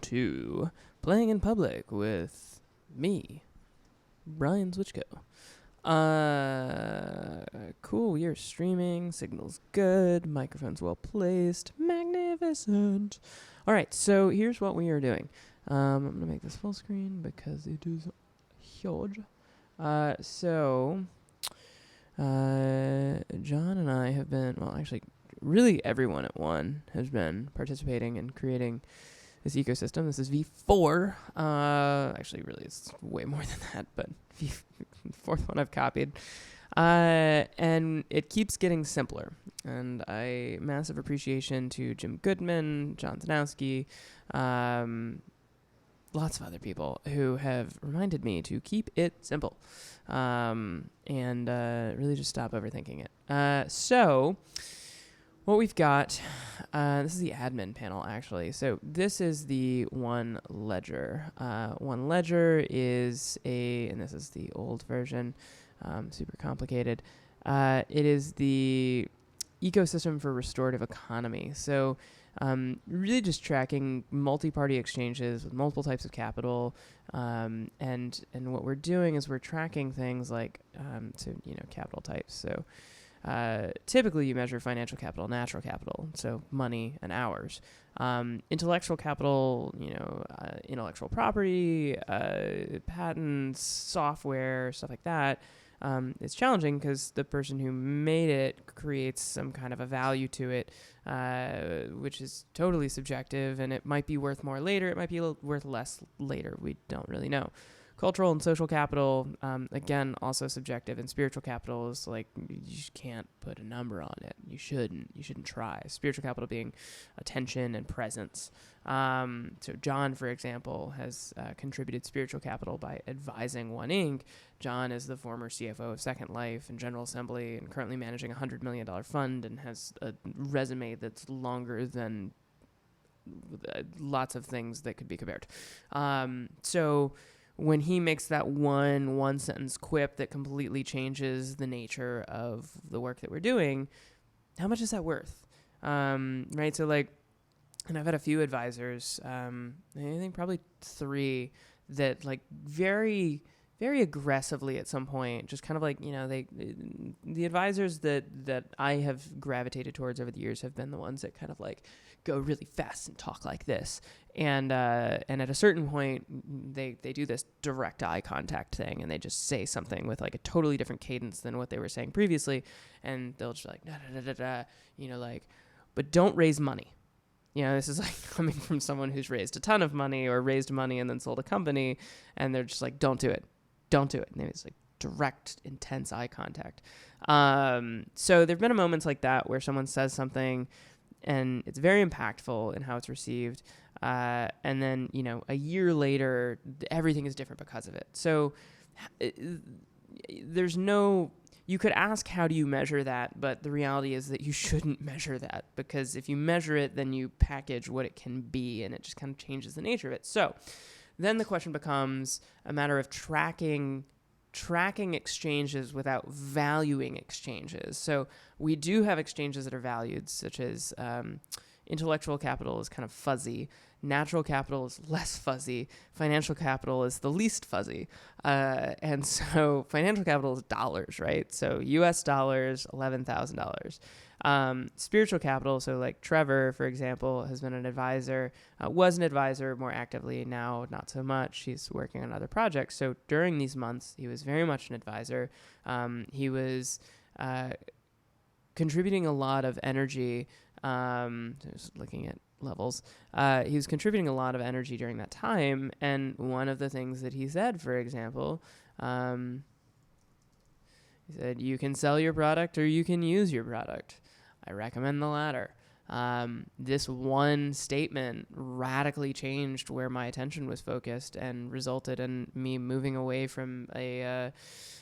to Playing in Public with me, Brian Swichkow. Cool, we are streaming, signal's good, microphone's well placed, magnificent. Alright, so here's what we are doing. I'm going to make this full screen because it is huge. John and I have been, well, actually, really everyone at One has been participating in creating this ecosystem. This is V4. Actually, really, it's way more than that, but the fourth one I've copied. And it keeps getting simpler. And massive appreciation to Jim Goodman, John Zanowski, lots of other people who have reminded me to keep it simple and really just stop overthinking it. So what we've got, this is the admin panel, actually. So this is the One Ledger. One Ledger is and this is the old version, super complicated. It is the ecosystem for restorative economy. So really just tracking multi-party exchanges with multiple types of capital. And what we're doing is we're tracking things like, capital types. So typically you measure financial capital, natural capital, so money and hours. Intellectual capital, intellectual property, patents, software, stuff like that. It's challenging because the person who made it creates some kind of a value to it, which is totally subjective, and it might be worth more later. It might be worth less later. We don't really know. Cultural and social capital, again, also subjective. And spiritual capital is like, you just can't put a number on it. You shouldn't try. Spiritual capital being attention and presence. So John, for example, has contributed spiritual capital by advising One Inc. John is the former CFO of Second Life and General Assembly and currently managing a $100 million fund and has a resume that's longer than lots of things that could be compared. So when he makes that one sentence quip that completely changes the nature of the work that we're doing, how much is that worth? Right? So and I've had a few advisors, I think probably 3 that very, very aggressively at some point, just kind of the advisors that I have gravitated towards over the years have been the ones that kind of go really fast and talk like this. And at a certain point, they do this direct eye contact thing, and they just say something with a totally different cadence than what they were saying previously, and they'll just but don't raise money. This is coming from someone who's raised a ton of money or raised money and then sold a company, and they're just don't do it. Don't do it. And it's direct, intense eye contact. So there have been moments like that where someone says something and it's very impactful in how it's received. And then, a year later, everything is different because of it. So you could ask, how do you measure that? But the reality is that you shouldn't measure that, because if you measure it, then you package what it can be, and it just kind of changes the nature of it. So then the question becomes a matter of tracking exchanges without valuing exchanges. So we do have exchanges that are valued, such as intellectual capital is kind of fuzzy. Natural capital is less fuzzy. Financial capital is the least fuzzy. And so financial capital is dollars, right? So US dollars, $11,000. Spiritual capital, so Trevor, for example, has been an advisor, was an advisor more actively, now not so much. He's working on other projects. So during these months, he was very much an advisor. He was contributing a lot of energy. Just looking at levels, he was contributing a lot of energy during that time. And one of the things that he said, for example, he said, you can sell your product or you can use your product. I recommend the latter. This one statement radically changed where my attention was focused and resulted in me moving away from an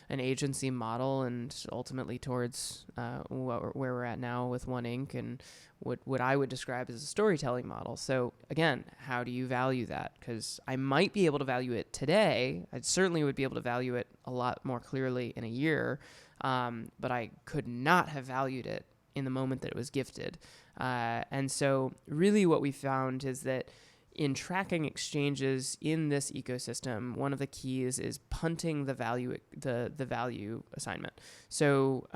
agency model and ultimately towards where we're at now with One Inc. and what I would describe as a storytelling model. So again, how do you value that? Because I might be able to value it today. I certainly would be able to value it a lot more clearly in a year, but I could not have valued it in the moment that it was gifted. And so really what we found is that in tracking exchanges in this ecosystem, one of the keys is punting the value assignment. So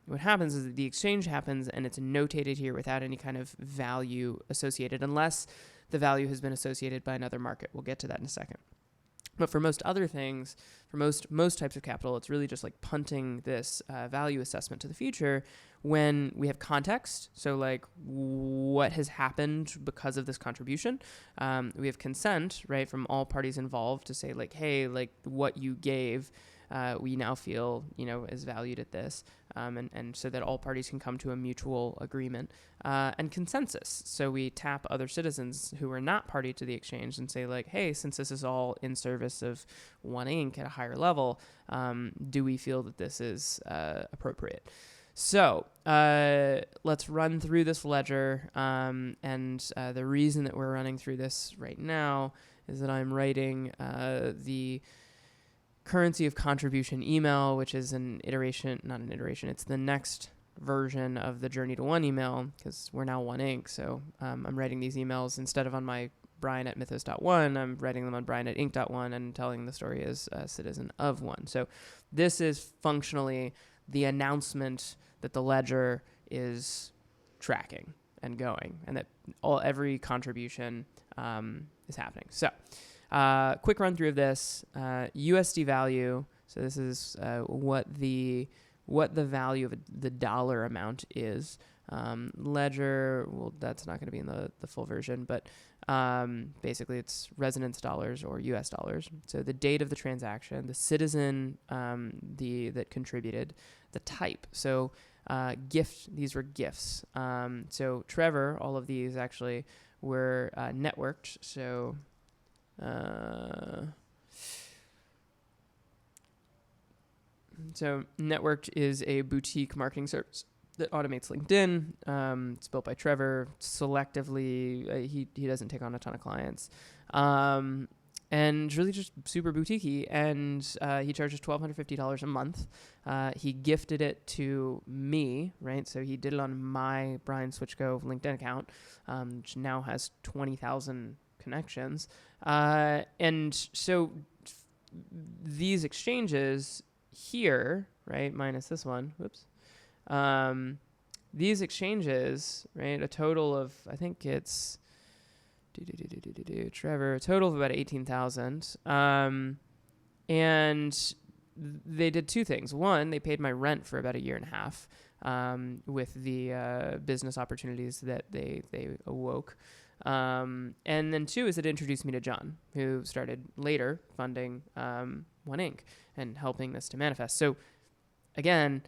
what happens is that the exchange happens and it's notated here without any kind of value associated, unless the value has been associated by another market. We'll get to that in a second. But for most other things, for most types of capital, it's really just like punting this value assessment to the future when we have context. So like what has happened because of this contribution. We have consent, right, from all parties involved to say like, hey, like what you gave, we now feel, is valued at this. And so that all parties can come to a mutual agreement, and consensus. So we tap other citizens who are not party to the exchange and say like, hey, since this is all in service of One Inc. at a higher level, do we feel that this is appropriate? So let's run through this ledger. And the reason that we're running through this right now is that I'm writing the currency of contribution email, which is it's the next version of the Journey to One email, because we're now One Inc. So I'm writing these emails instead of on my Brian at mythos.one, I'm writing them on Brian at inc.one and telling the story as a citizen of One. So this is functionally the announcement that the ledger is tracking and going, and that every contribution is happening. So quick run through of this. USD value. So this is what the value of the dollar amount is. Ledger, well, that's not going to be in the full version, but basically it's resonance dollars or US dollars. So the date of the transaction, the citizen that contributed, the type. So gift, these were gifts. So Trevor, all of these actually were networked. So Networked is a boutique marketing service that automates LinkedIn. It's built by Trevor selectively. He doesn't take on a ton of clients. And really just super boutique-y. And he charges $1,250 a month. He gifted it to me, right? So he did it on my Brian Swichkow LinkedIn account, which now has 20,000 connections. And so these exchanges here, right, minus this one, these exchanges, right, a total of, I think it's, Trevor, a total of about 18,000. And they did two things. One, they paid my rent for about a year and a half with the business opportunities that they awoke. And then two is it introduced me to John, who started later funding One Inc. and helping this to manifest. So again,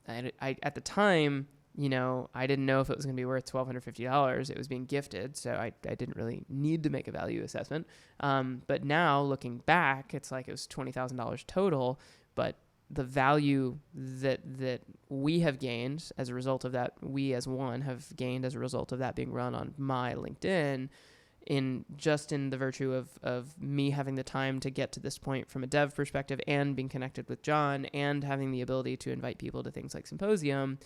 I at the time, I didn't know if it was going to be worth $1,250. It was being gifted, so I didn't really need to make a value assessment. But now looking back, it's like it was $20,000 total, but the value that we have gained as a result of that, we as One have gained as a result of that being run on my LinkedIn, in the virtue of me having the time to get to this point from a dev perspective and being connected with John and having the ability to invite people to things like Symposium,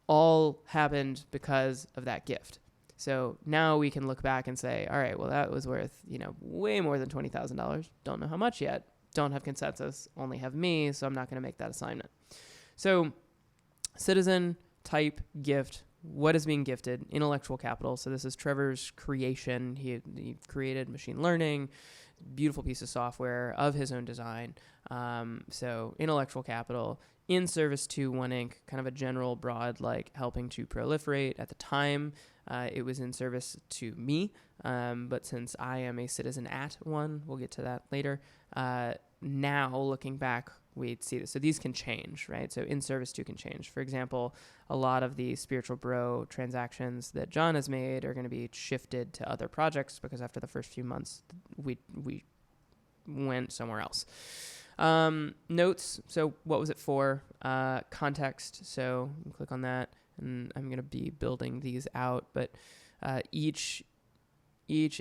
all happened because of that gift. So now we can look back and say, all right, well, that was worth, way more than $20,000. Don't know how much yet. Don't have consensus, only have me, so I'm not going to make that assignment. So citizen, type, gift, what is being gifted? Intellectual capital. So this is Trevor's creation. He created machine learning, beautiful piece of software of his own design. So intellectual capital in service to One Inc., kind of a general broad, like helping to proliferate. At the time, it was in service to me. But since I am a citizen at One, we'll get to that later. Now looking back, we'd see this. So these can change, right? So in service to can change. For example, a lot of the Spiritual Bro transactions that John has made are going to be shifted to other projects because after the first few months, we went somewhere else. Notes. So what was it for? Context. So click on that, and I'm going to be building these out. But each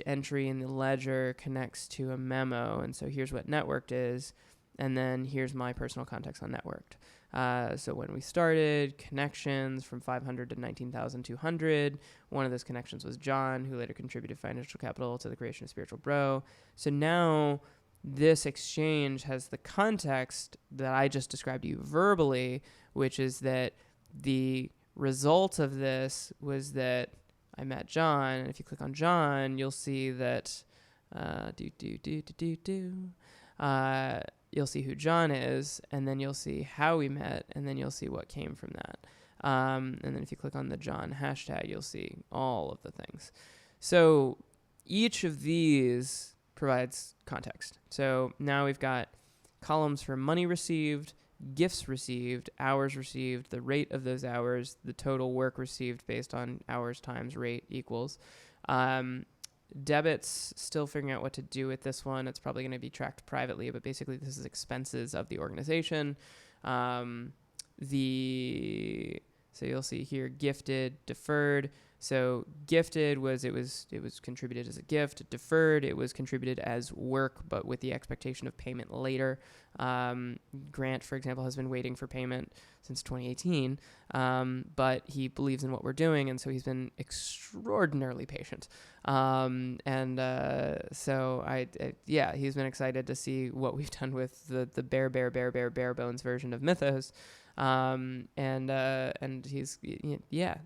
entry in the ledger connects to a memo, and so here's what networked is, and then here's my personal context on networked. So when we started, connections from 500 to 19,200. One of those connections was John, who later contributed financial capital to the creation of Spiritual Bro. So now this exchange has the context that I just described to you verbally, which is that the result of this was that I met John. And if you click on John, you'll see that you'll see who John is, and then you'll see how we met, and then you'll see what came from that. And then if you click on the John hashtag, you'll see all of the things. So each of these provides context. So now we've got columns for money received, gifts received, hours received, the rate of those hours, the total work received based on hours times rate equals. Debits, still figuring out what to do with this one. It's probably going to be tracked privately, but basically this is expenses of the organization. So you'll see here gifted, deferred. So gifted was it was contributed as a gift. Deferred, it was contributed as work, but with the expectation of payment later. Grant, for example, has been waiting for payment since 2018, but he believes in what we're doing, and so he's been extraordinarily patient. So he's been excited to see what we've done with the bare bones version of Mythos. And he's,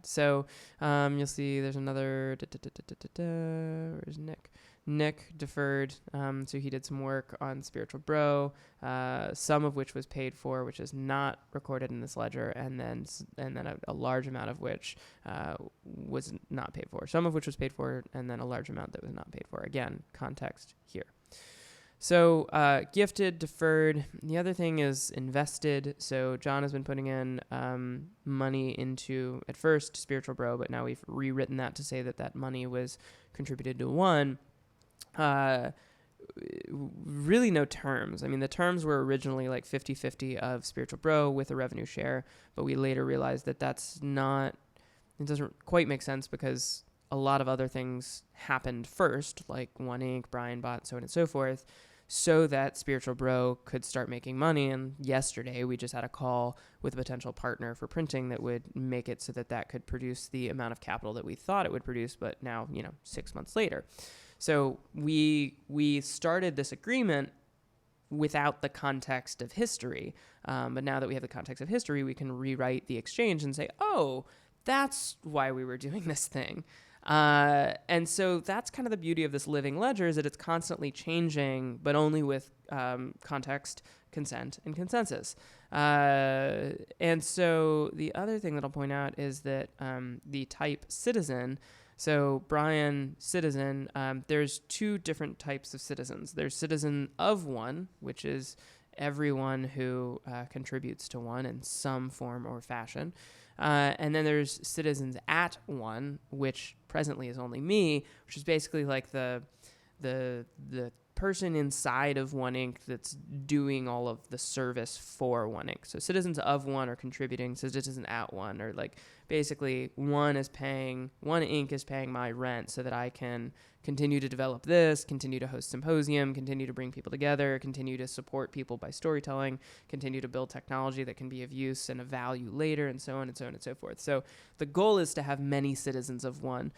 so, you'll see there's another, where's Nick deferred. So he did some work on Spiritual Bro, some of which was paid for, which is not recorded in this ledger. And then a large amount of which, was not paid for, some of which was paid for, and then a large amount that was not paid for. Again, context here. So gifted, deferred. The other thing is invested. So John has been putting in money into, at first, Spiritual Bro, but now we've rewritten that to say that money was contributed to one. Really no terms. I mean, the terms were originally like 50-50 of Spiritual Bro with a revenue share, but we later realized that it doesn't quite make sense because a lot of other things happened first, like One Inc., Brian Bot, so on and so forth, so that Spiritual Bro could start making money. And yesterday we just had a call with a potential partner for printing that would make it so that could produce the amount of capital that we thought it would produce, but now, 6 months later. So we started this agreement without the context of history. But now that we have the context of history, we can rewrite the exchange and say, oh, that's why we were doing this thing. And so that's kind of the beauty of this living ledger, is that it's constantly changing, but only with context, consent, and consensus. And so the other thing that I'll point out is that the type citizen, so Brian citizen, there's two different types of citizens. There's citizen of one, which is everyone who contributes to one in some form or fashion. And then there's citizens at one, which presently is only me, which is basically like the person inside of One Inc. that's doing all of the service for One Inc. So citizens of one are contributing, citizens at one are like basically One Inc. is paying my rent so that I can continue to develop this, continue to host Symposium, continue to bring people together, continue to support people by storytelling, continue to build technology that can be of use and of value later, and so on and so on and so forth. So the goal is to have many citizens of one.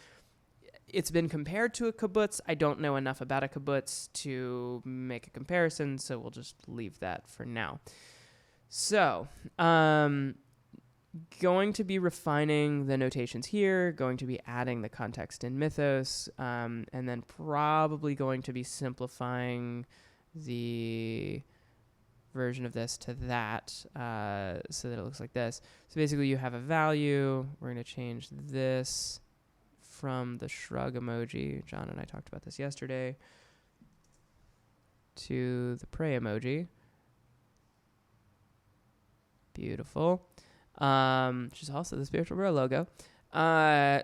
It's been compared to a kibbutz. I don't know enough about a kibbutz to make a comparison, so we'll just leave that for now. So, going to be refining the notations here, going to be adding the context in Mythos, and then probably going to be simplifying the version of this to that, so that it looks like this. So basically you have a value. We're going to change this from the shrug emoji, John and I talked about this yesterday, to the pray emoji. Beautiful. Which is also the Spiritual Bro logo.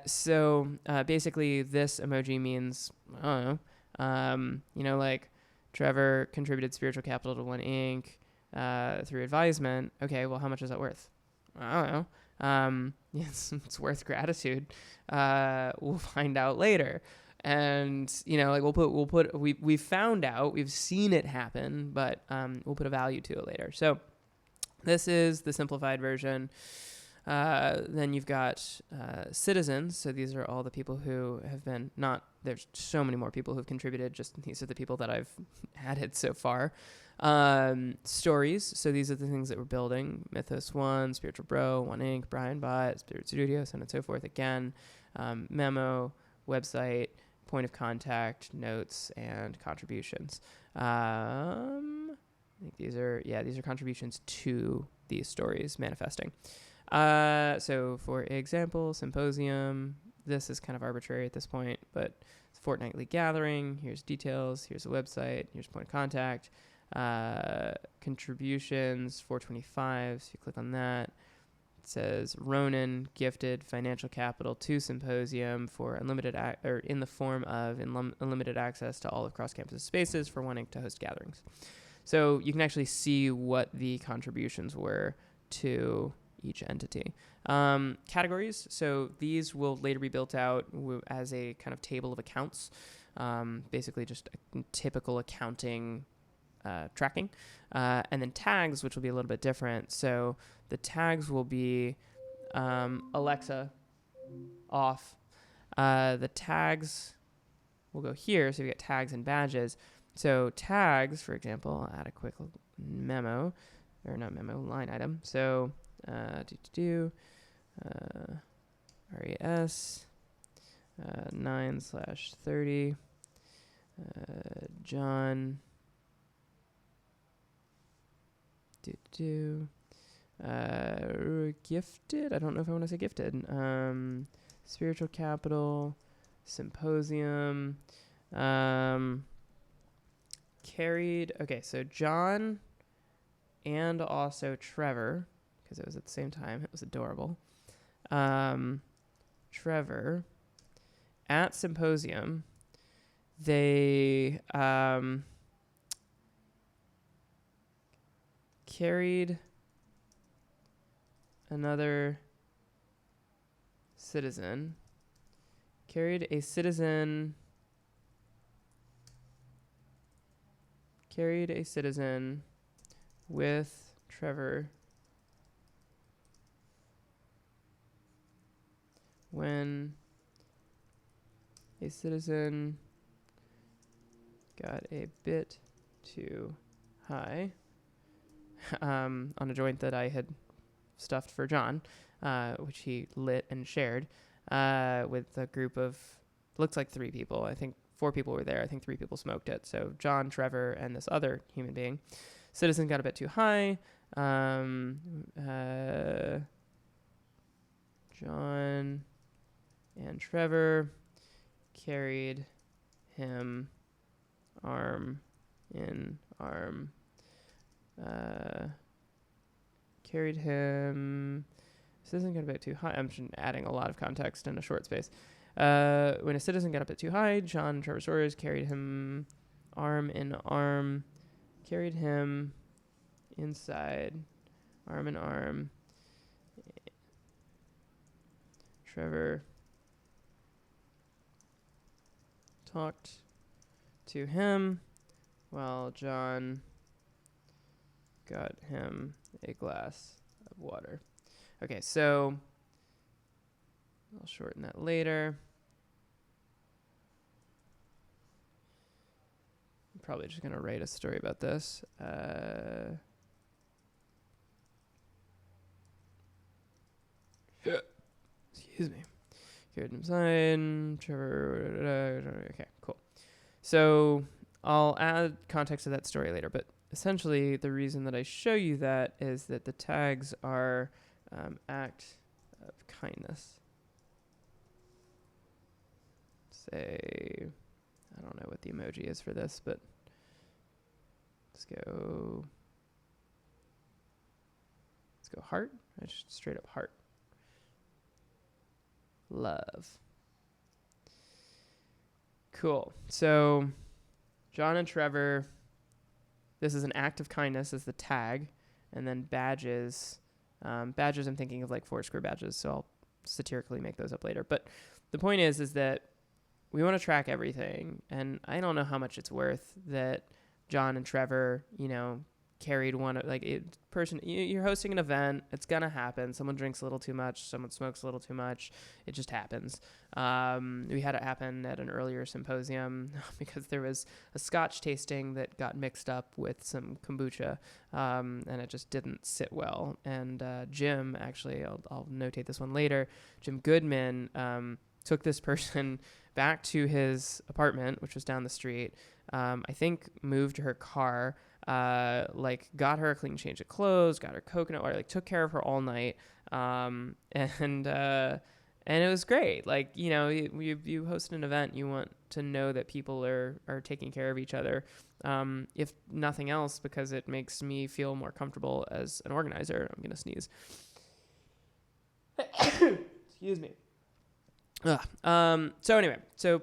So basically this emoji means, I don't know, like Trevor contributed spiritual capital to One Inc. Through advisement. Okay, well, how much is that worth? I don't know. It's worth gratitude. We'll find out later. And, we found out, we've seen it happen, but we'll put a value to it later. So This is the simplified version. Then you've got citizens. So these are all the people who have been there's so many more people who've contributed. Just these are the people that I've added so far. Stories. So these are the things that we're building. Mythos 1, Spiritual Bro, 1 Inc., Brian Bot, Spirit Studio, so on and so forth. Again, memo, website, point of contact, notes, and contributions. I think these are contributions to these stories manifesting. So for example, Symposium, this is kind of arbitrary at this point, but it's a fortnightly gathering. Here's details. Here's a website. Here's point of contact. Contributions, 425. So you click on that. It says Ronan gifted financial capital to Symposium for unlimited in the form of unlimited access to all of cross-campus spaces for 1 Inc. to host gatherings. So you can actually see what the contributions were to each entity. Categories. So these will later be built out as a kind of table of accounts. Basically just a typical accounting tracking. And then tags, which will be a little bit different. So the tags will be Alexa off. The tags will go here. So we get tags and badges. So tags, for example, I'll add a quick line item. So RES 9/30 John gifted. I don't know if I want to say gifted. Spiritual capital, Symposium, carried. Okay, so John and also Trevor, because it was at the same time. It was adorable. Trevor at Symposium, they carried another citizen. Carried a citizen with Trevor when a citizen got a bit too high on a joint that I had stuffed for John, which he lit and shared with a group of, looks like 3 people. I think 4 people were there. I think 3 people smoked it. So John, Trevor, and this other human being. Citizen got a bit too high. John and Trevor carried him arm in arm. Carried him. Citizen got a bit too high. I'm just adding a lot of context in a short space. When a citizen got a bit too high, John and Trevor Sawyers carried him arm in arm. Carried him inside, arm in arm. Trevor talked to him while John got him a glass of water. Okay, so I'll shorten that later. I'm probably just going to write a story about this. Excuse me. Carried him inside. Trevor. Okay, cool. So I'll add context to that story later, but essentially the reason that I show you that is that the tags are act of kindness. Say, I don't know what the emoji is for this, but let's go heart. I just straight up heart. Love. Cool. So John and Trevor, this is an act of kindness as the tag, and then badges. Badges, I'm thinking of like Foursquare badges, so I'll satirically make those up later. But the point is that we want to track everything, and I don't know how much it's worth that John and Trevor, carried one, like you're hosting an event. It's going to happen. Someone drinks a little too much. Someone smokes a little too much. It just happens. We had it happen at an earlier symposium because there was a scotch tasting that got mixed up with some kombucha, and it just didn't sit well. And Jim, actually, I'll notate this one later, Jim Goodman took this person back to his apartment, which was down the street. I think moved her car, got her a clean change of clothes, got her coconut water, took care of her all night. And it was great. You host an event, you want to know that people are taking care of each other. If nothing else, because it makes me feel more comfortable as an organizer. I'm going to sneeze. Excuse me. So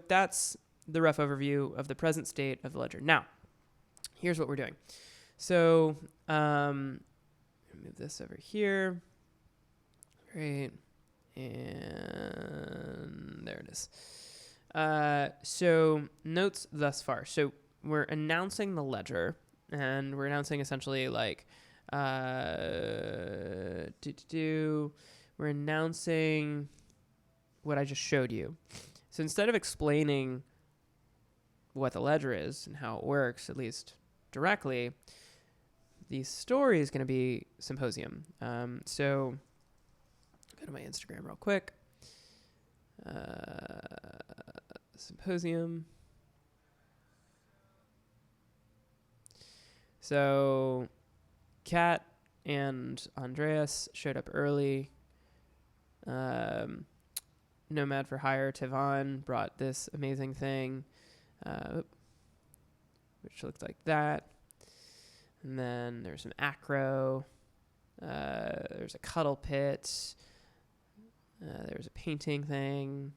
that's the rough overview of the present state of the ledger. Now, here's what we're doing. So, move this over here. Great. And there it is. So, notes thus far. So, we're announcing the ledger, and we're announcing essentially we're announcing what I just showed you. So instead of explaining what the ledger is and how it works, at least directly, the story is going to be Symposium. So go to my Instagram real quick. Symposium. So Kat and Andreas showed up early. Nomad for Hire, Tivon brought this amazing thing, which looked like that. And then there's some acro. There's a cuddle pit. There's a painting thing.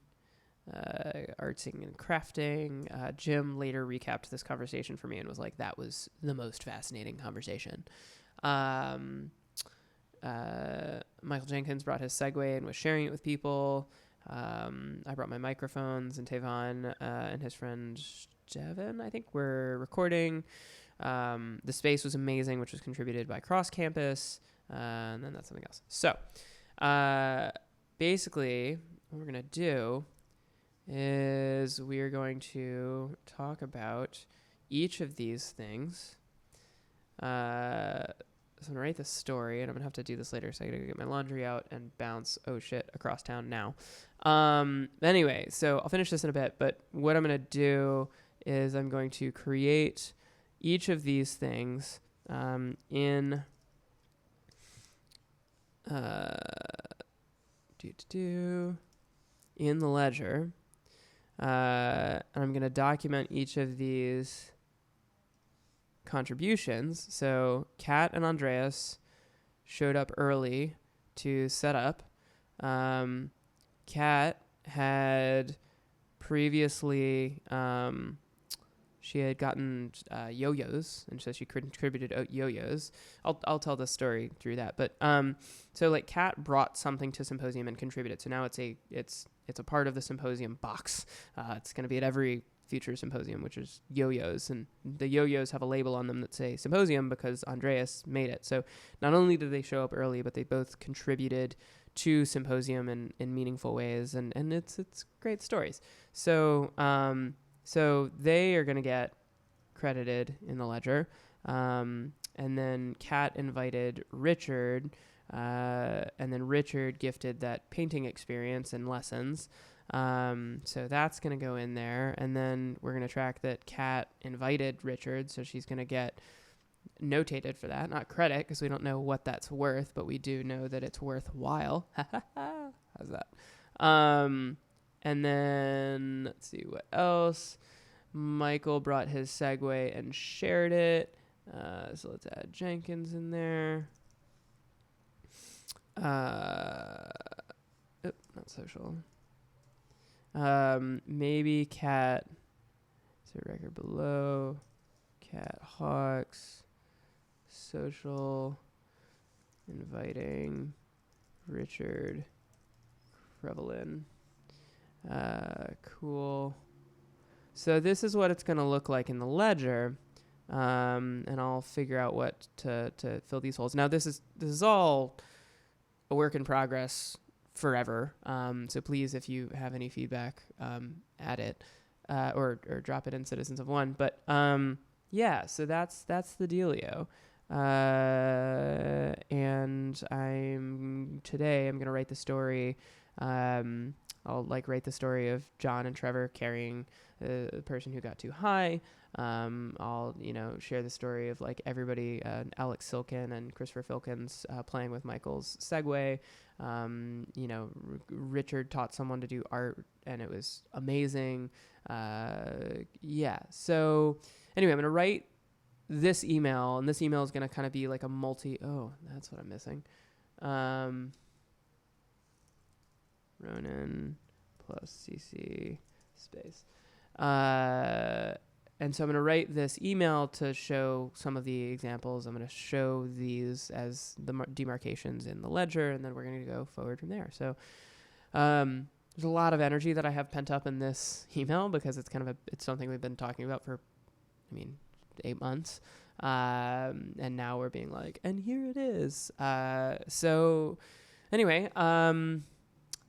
Artsing and crafting. Jim later recapped this conversation for me and was like, that was the most fascinating conversation. Michael Jenkins brought his Segway and was sharing it with people. I brought my microphones, and Tavon and his friend Devin, I think, were recording. The space was amazing, which was contributed by Cross Campus, and then that's something else. So basically, what we're going to do is we are going to talk about each of these things. So I'm going to write the story, and I'm going to have to do this later, so I got to get my laundry out and bounce, across town now. Anyway, so I'll finish this in a bit, but what I'm going to do is I'm going to create each of these things in in the ledger. And I'm going to document each of these contributions. So Kat and Andreas showed up early to set up. Kat had previously she had gotten yo-yos, and so she contributed yo-yos. I'll tell the story through that. But so Kat brought something to Symposium and contributed. So now it's a part of the Symposium box. It's going to be at every future Symposium, which is yo-yos, and the yo-yos have a label on them that say Symposium because Andreas made it. So not only did they show up early, but they both contributed to Symposium in meaningful ways, and it's great stories. So so they are going to get credited in the ledger, and then Kat invited Richard, and then Richard gifted that painting experience and lessons. So that's going to go in there, and then we're going to track that Kat invited Richard, so she's going to get notated for that, not credit, because we don't know what that's worth, but we do know that it's worthwhile. How's that? And then let's see what else. Michael brought his Segway and shared it. So let's add Jenkins in there. Not social. Maybe Cat. Is there a record below? Cat Hawks. Social. Inviting Richard Krevelin. Cool. So this is what it's going to look like in the ledger. and I'll figure out what to fill these holes. Now, this is all a work in progress forever. So please, if you have any feedback, add it or drop it in Citizens of One. But yeah, so that's the dealio. And I'm gonna write the story. I'll write the story of John and Trevor carrying the person who got too high. I'll share the story of everybody, Alex Silkin and Christopher Filkins playing with Michael's Segway. Richard taught someone to do art, and it was amazing. Yeah. So anyway, I'm gonna write this email, and this email is gonna kind of be like a that's what I'm missing. Ronan plus CC space. And so I'm going to write this email to show some of the examples. I'm going to show these as the demarcations in the ledger, and then we're going to go forward from there. So there's a lot of energy that I have pent up in this email because it's it's something we've been talking about for, 8 months. And now we're being and here it is. So anyway,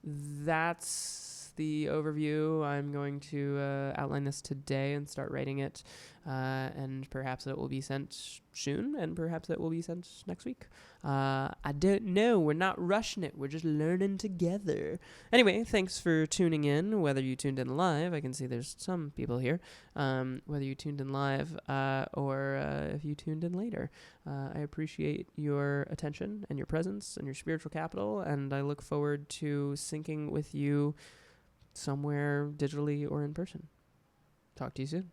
that's the overview. I'm going to outline this today and start writing it, and perhaps it will be sent soon, and perhaps it will be sent next week. I don't know. We're not rushing it. We're just learning together. Anyway, thanks for tuning in, whether you tuned in live. I can see there's some people here. Whether you tuned in live or if you tuned in later. I appreciate your attention and your presence and your spiritual capital, and I look forward to syncing with you somewhere digitally or in person. Talk to you soon.